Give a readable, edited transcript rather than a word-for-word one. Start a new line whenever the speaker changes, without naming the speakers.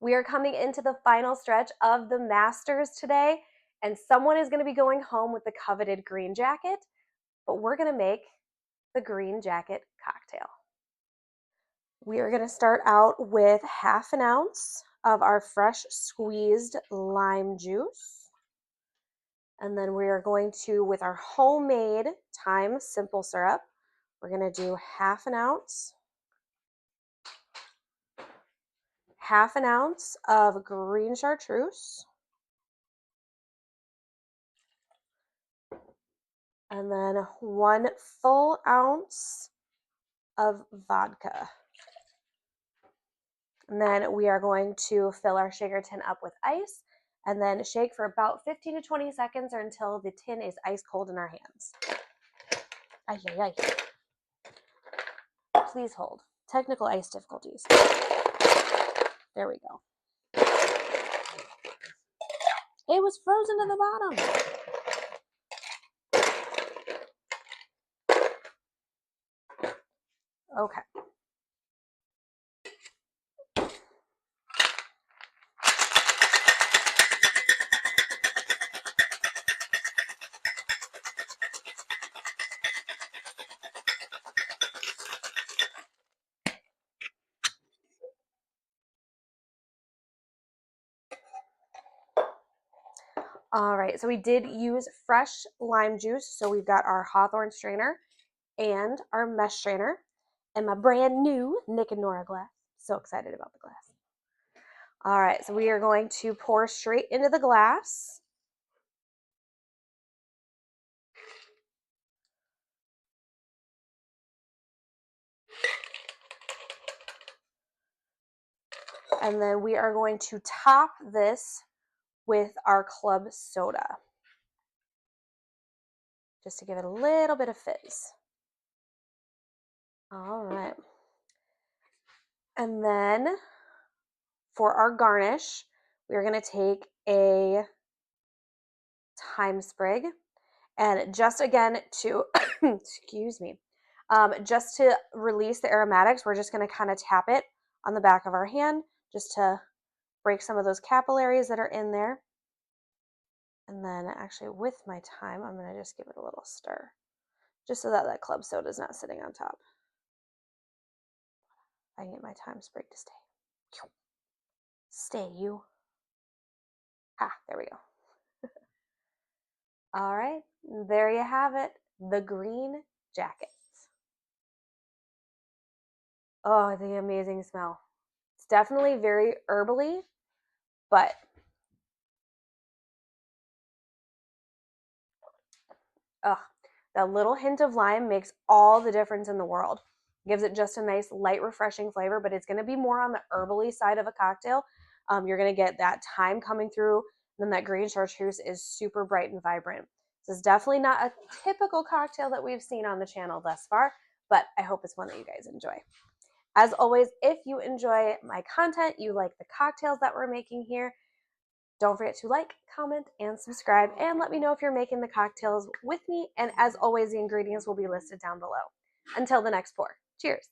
We are coming into the final stretch of the Masters today, and someone is going to be going home with the coveted green jacket, but we're going to make the green jacket cocktail. We are going to start out with 1/2 ounce of our fresh squeezed lime juice. And then we are going to, with our homemade thyme simple syrup, we're going to do 1/2 ounce. 1/2 ounce of green chartreuse. And then 1 full ounce of vodka. And then we are going to fill our shaker tin up with ice and then shake for about 15 to 20 seconds or until the tin is ice cold in our hands. Ay, ay, ay. Please hold. Technical ice difficulties. There we go. It was frozen to the bottom. Okay. All right, so we did use fresh lime juice. So we've got our Hawthorne strainer and our mesh strainer and my brand new Nick and Nora glass. So excited about the glass. All right, so we are going to pour straight into the glass. And then we are going to top this with our club soda, just to give it a little bit of fizz. All right. And then for our garnish, we're going to take a Thyme Sprig, and just again to, excuse me, just to release the aromatics, we're just going to kind of tap it on the back of our hand just to break some of those capillaries that are in there. And then actually with my thyme, I'm going to just give it a little stir, just so that club soda is not sitting on top. I can get my Thyme Sprig to stay. Stay, you. Ah, there we go. All right, there you have it, the green jacket. Oh, the amazing smell. It's definitely very herbally, but that little hint of lime makes all the difference in the world. Gives it just a nice, light, refreshing flavor, but it's going to be more on the herbally side of a cocktail. You're going to get that thyme coming through, and then that green chartreuse is super bright and vibrant. This is definitely not a typical cocktail that we've seen on the channel thus far, but I hope it's one that you guys enjoy. As always, if you enjoy my content, you like the cocktails that we're making here, don't forget to like, comment, and subscribe, and let me know if you're making the cocktails with me. And as always, the ingredients will be listed down below. Until the next pour, cheers.